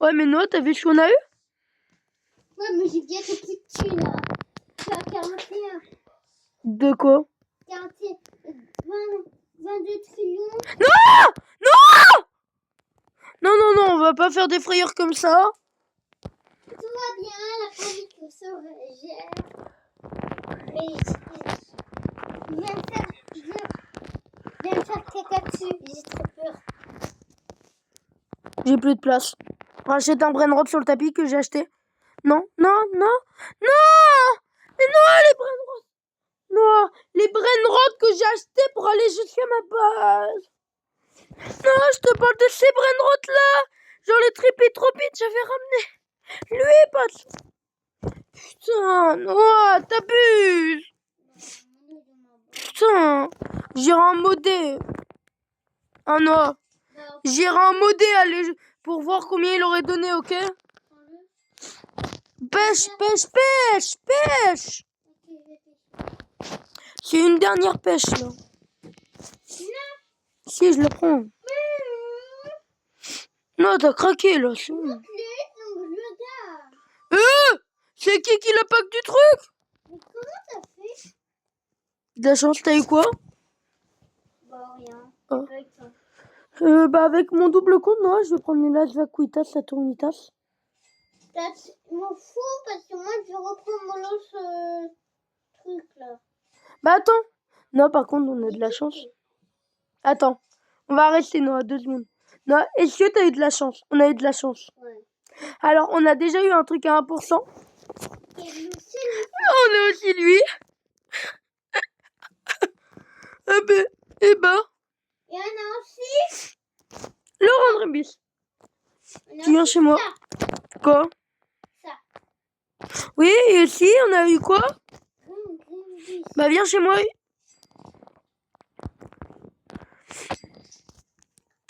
Ouais, mais Noah, t'as vu ce qu'on a eu? Ouais, mais j'ai bien ce petit dessus là. Je suis à 41. De quoi? 41. 22 trillions. Non, on va pas faire des frayeurs comme ça. Tout va bien, la famille se régère. Mais je viens me faire caca dessus. J'ai trop peur. J'ai plus de place. Rachète un brainrot sur le tapis que j'ai acheté. Non. Mais Noah, les brainrots que j'ai achetés pour aller jusqu'à ma base. Non, je te parle de ces brainrots là. Genre les tripitropites, j'avais ramené. Lui, pas. Putain, Noah, t'abuses. Putain, j'irai en modé. Ah Noah, j'irai en modé aller pour voir combien il aurait donné, ok? Pêche. C'est une dernière pêche là. Si, je le prends. Non, t'as craqué là. C'est qui le pack du truc? Mais comment t'as fait? De la chance, t'as eu quoi? Bah rien. Ah. Bah avec mon double compte, non, je vais prendre les Las Vacuitas, Saturnitas. M'en fous parce que moi je reprends mon autre truc là. Bah attends. Non, par contre, on a de la chance. Attends, on va rester, Noah, 2 secondes. Non, est-ce que t'as eu de la chance? On a eu de la chance. Ouais. Alors, on a déjà eu un truc à 1%. Et lui. On a aussi lui. Eh ben. Et on a aussi. Laurent Drébus. Tu viens chez moi. Quoi? Ça. Oui, et aussi, on a eu quoi? Bah viens chez moi.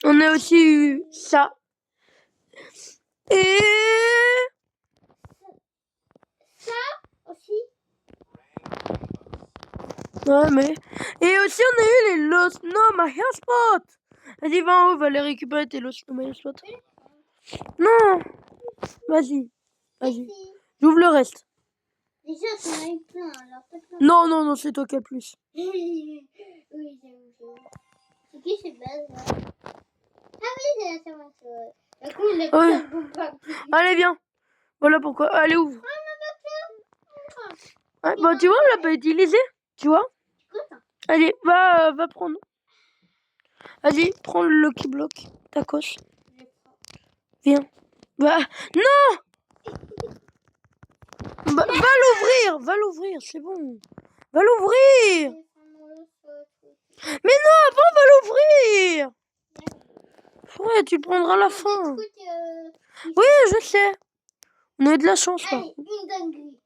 On a aussi eu ça. Et... Ça aussi. Ouais, mais... Et aussi, on a eu les Lost No My Hotspot. Vas-y, va en haut, va les récupérer tes Lost No My Hotspot. Non. Vas-y. J'ouvre le reste. Déjà, t'en as eu plein, alors peut-être. Non, non, non, c'est toi qui as le plus. Oui, j'avoue. C'est qui ces bases là? Ah oui, c'est la semence. Du coup, on a Ouais. plein de bombes partout. Allez, viens. Voilà pourquoi. Allez, ouvre. Ouais, bah, tu vois, on l'a pas utilisé. Tu vois? Allez, va prendre. Vas-y, prends le Lucky Block. Ta coche. Viens. Bah, non! Bah, va l'ouvrir, c'est bon. Va l'ouvrir. Mais non, avant, va l'ouvrir. Ouais, tu le prendras à la fin. Oui, je sais. On a eu de la chance, là. Allez, une dinguerie.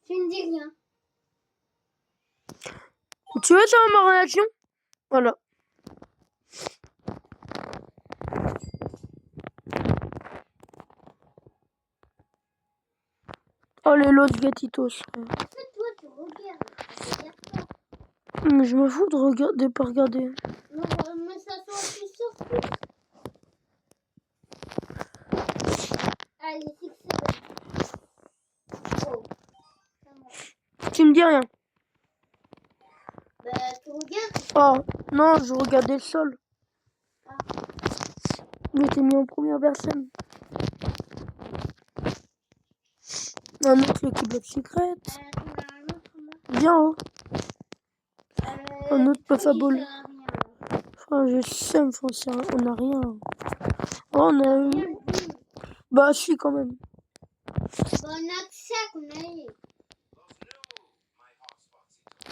Tu ne dis rien. Tu veux savoir ma réaction? Voilà. Oh, les Los Gatitos. En fait, toi, tu regardes. Tu regardes pas. Mais je me fous de regarder, pas regarder. Non, mais ça soit plus surpris. Allez, c'est que c'est bon. Oh. Ça va. Tu me dis rien. Bah, tu regardes. Oh, non, je regardais le sol. Ah. Mais t'es mis en première personne. Un autre Lucky Block secret. T'en as un autre, là. Viens, oh. Un autre puff à oui, bol. ça a rien, là. Enfin, je sais, enfin, on a rien. Oh, on a eu. Rien du tout. Bah, si, quand même. Bah, on a que ça qu'on a eu.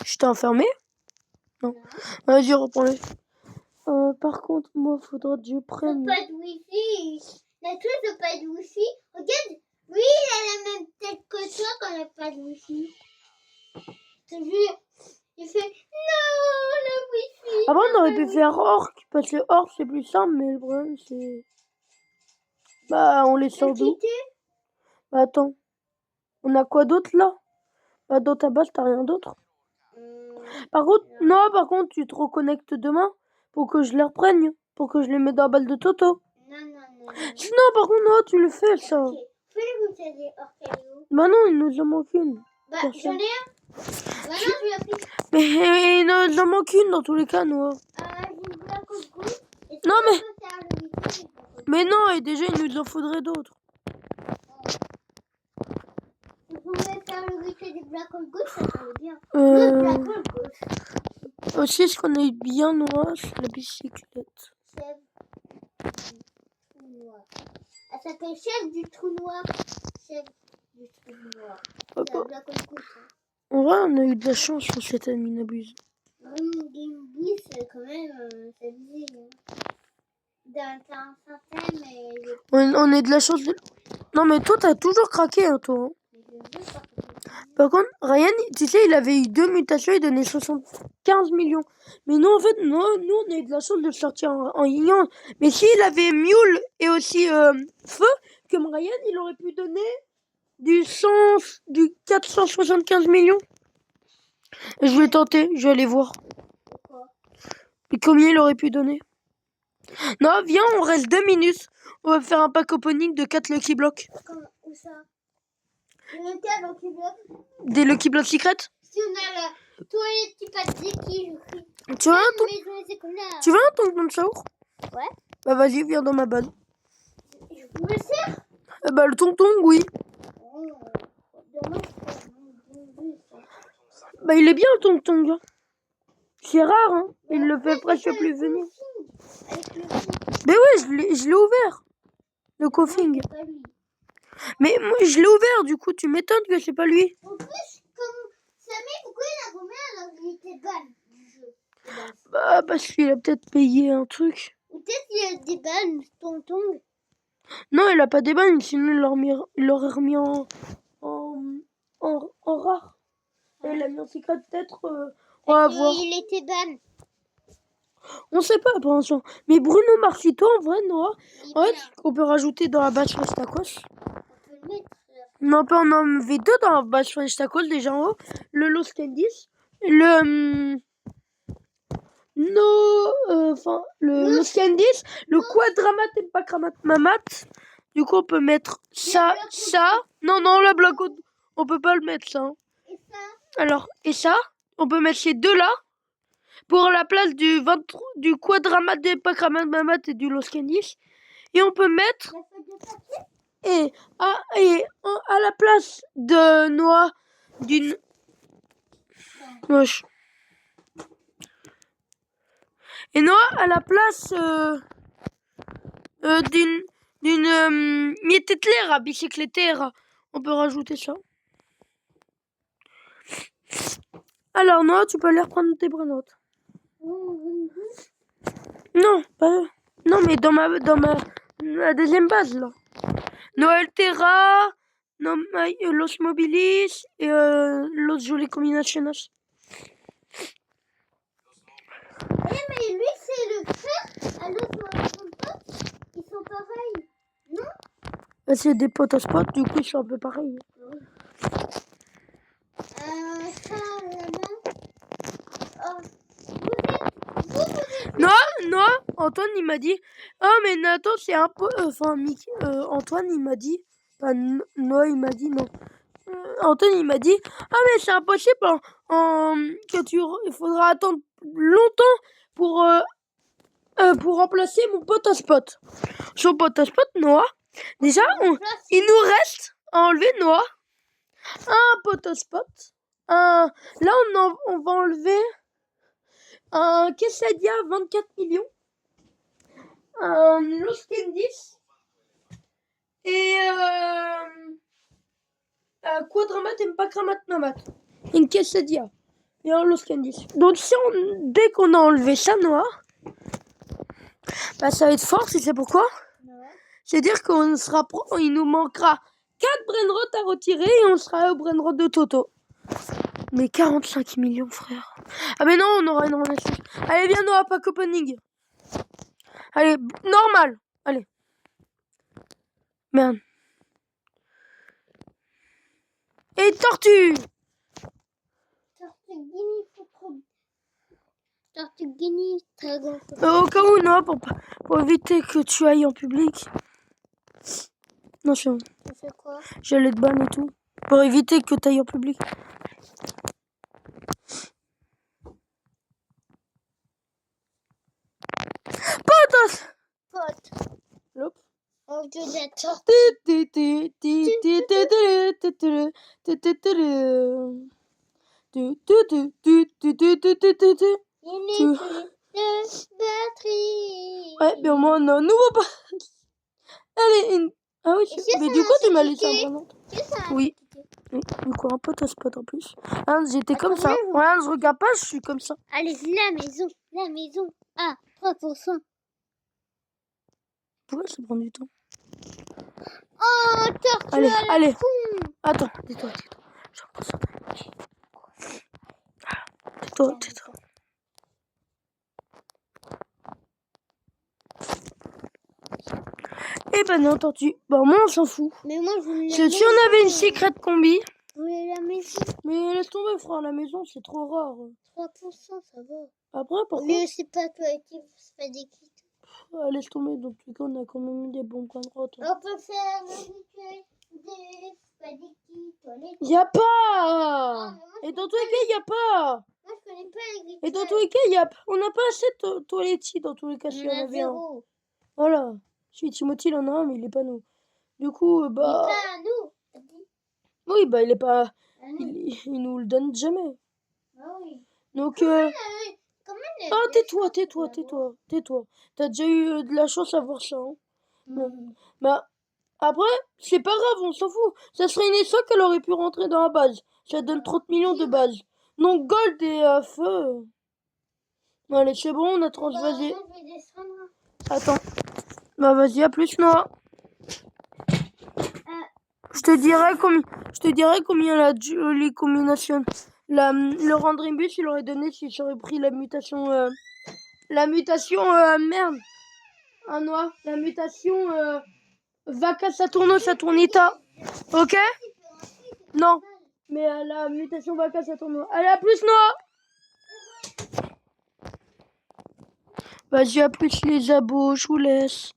Je t'ai enfermé? Non. Vas-y, reprends-le. Par contre, moi, faudra que je prenne. Pas de wifi. La chose n'a pas de wifi. Regarde, lui, il a la même tête que toi quand il n'a pas de wifi. Je te jure. Il fait non, le wifi. Avant, on aurait pu faire orc, parce que orc, c'est plus simple, mais le problème, c'est. Bah, on les sort d'où? Bah, attends. On a quoi d'autre là? Bah, dans ta base, t'as rien d'autre. Par contre, non, par contre, tu te reconnectes demain pour que je les reprenne, pour que je les mette dans la balle de Toto. Non. Sinon, par contre, non, tu le fais, ça. Ok. Fais-le goûter des orcaillots. Bah non, il nous en manque une. Bah, j'en ai un. Bah non, je l'ai pris. Mais il nous en manque une dans tous les cas, Noah. J'ai une blague au goût. Non, mais. Faire le wifi, Mais non, et déjà, il nous en faudrait d'autres. Si vous voulez faire le wifi des black hole gauche, ça serait bien. Le black hole gauche. Aussi, ce qu'on a eu bien, Noah, c'est la bicyclette. Chef du trou noir. Elle s'appelle chef du trou noir. Chef du trou noir. C'est la black hole gauche. Hein. En vrai, on a eu de la chance sur cette amie abuse. Game Boy, c'est quand même c'est abusé. Hein. Dans un certain, mais. On est de la chance de... Non, mais toi, t'as toujours craqué, hein, toi. Hein. Par contre, Ryan, tu sais, il avait eu 2 mutations, il donnait 75 millions. Mais nous, en fait, nous, on a eu de la chance de le sortir en yin. Mais s'il avait Mule et aussi Feu, comme Ryan, il aurait pu donner du 475 millions. Et je vais tenter, je vais aller voir. Pourquoi? Et combien il aurait pu donner? Non, viens, on reste 2 minutes. On va faire un pack opening de 4 Lucky Blocks. Où ça? Lequel Lucky Block? Des Lucky Blocks secrets? Si on a la toilette qui passe des qui, je crie. Tu veux un ton... Tu Tu veux un tonton de saour? Ouais. Bah vas-y, viens dans ma base. Je me sers? Bah le tonton, oui. Oh, dommage. Bah il est bien le tonton, hein. C'est rare, hein. Il le fait presque plus venir. Mais oui, je l'ai ouvert. Le coughing. Mais moi, je l'ai ouvert, du coup, tu m'étonnes que c'est pas lui. En plus, comme Samy, pourquoi il a combien alors qu'il était ban du jeu? Bah parce qu'il a peut-être payé un truc. Ou peut-être qu'il a des bans, tonton. Non, il a pas des bannes, sinon il l'aurait remis en rare. Et il a mis en secret, peut-être. On va voir. Il était ban. On sait pas pour l'instant. Mais Bruno Marcito, en vrai, Noah, en fait, on peut rajouter dans la bâche Restakos. On peut le mettre. Mais on peut en enlever 2 dans la bâche Restakos, déjà en haut. Le Los Candice. Le. No. Enfin, le Los Candice. Le Quadramat et Pakramat Mamat. Du coup, on peut mettre ça, ça. Non, non, la blague, on peut pas le mettre, ça. Hein. Et ça, Alors, et ça, on peut mettre ces deux-là pour la place du quadramat des Pakramamat et du Los Candies. Et on peut mettre, la feuille de papier. à la place de noix d'une... Moche. Et noix à la place d'une mietetlera, bicyclettera. On peut rajouter ça. Alors, Noah, tu peux aller reprendre tes prénotes. Non, pas... Non, mais dans la deuxième base, là. Noël Terra, Los Mobilis et Los Jolies Combinaciones. Eh, mais lui, c'est le frère à l'autre pote. Ils sont pareils. Non? C'est des potes à spot, du coup, ils sont un peu pareils. Ça, là-bas. Oh. Non, Antoine, il m'a dit... Oh, mais Nathan, c'est un peu... Enfin, Antoine, il m'a dit... Enfin, Noah, il m'a dit non. Antoine, il m'a dit... Ah, mais c'est impossible il faudra attendre longtemps pour remplacer mon pote à spot. Son pote à spot, Noah. Déjà, il nous reste à enlever Noah. Un pote à spot. Là, on va enlever un Quesadia 24 millions. Un Los Candies. Et Quadramat et Pakramat Namat. Une Quesadia. Et un Los Candies. Donc, dès qu'on a enlevé ça, Noah, bah, ça va être fort, si c'est pourquoi. C'est-à-dire il nous manquera 4 brainrots à retirer et on sera au brainrot de Toto. Mais 45 millions, frère. Ah mais non, on aura une relation. Allez, viens, Noah, pas opening. Allez, normal. Allez. Merde. Et tortue. Tortue Guinée, très grand. Au cas où, Noah, pour éviter que tu ailles en public. Non, c'est bon. Ça fait quoi? J'allais te ban et tout. Pour éviter que tu ailles en public. Potos. Pote. Lop. On veut la tortue. Il n'est plus de batterie. Ouais, mais au moins on a un nouveau pas. Allez, ah oui, mais du coup tu m'as laissé un prénom. Oui. Du coup, un pote à spot en plus. Hein, j'étais comme ça. Regarde, je regarde pas, je suis comme ça. Allez, la maison. Ah, 3%. Pourquoi ça prend du temps? Oh, tortue. Allez. Attends, tais-toi. Je reprends ça. Tais-toi. Eh ben non, tortue. Bah moi on s'en fout. Mais moi je voulais. Si on avait une secret combi. Je voulais la maison. Mais laisse tomber, frère, la maison c'est trop rare. 3%, ça va. Après, pourquoi? Mais c'est pas toi qui fais des kits. Laisse tomber, dans tous les cas, on a quand même eu des bons points de route. On peut faire le rituel des spaghettis toilettes. Y'a pas. Ah, Et dans tous les cas, y'a pas. Moi je connais pas les rituels. Et dans tous les cas, on n'a pas assez de toilettis dans tous les cas, si on avait un. Voilà. Si Timothy il en a un, mais il est pas nous. Du coup, bah. Il est pas à nous. Oui, bah il est pas. Il nous le donne jamais. Ah oui. Donc. Comment Tais-toi. T'as déjà eu de la chance à voir ça. Hein. Bon. Bah. Après, c'est pas grave, on s'en fout. Ça serait une essoc qu'elle aurait pu rentrer dans la base. Ça donne 30 millions de bases. Donc gold et feu. Allez, c'est bon, on a transvasé. Attends. Bah vas-y, à plus, Noah. Je te dirai combien la jolie combination. Le Randrimbus, il aurait donné si j'aurais pris la mutation. Merde. Ah, Noah. La mutation. Vaca Saturnita. Ok? Non. Mais la mutation Vaca Saturno. Allez, à plus, Noah. Vas-y, à plus, les abos. Je vous laisse.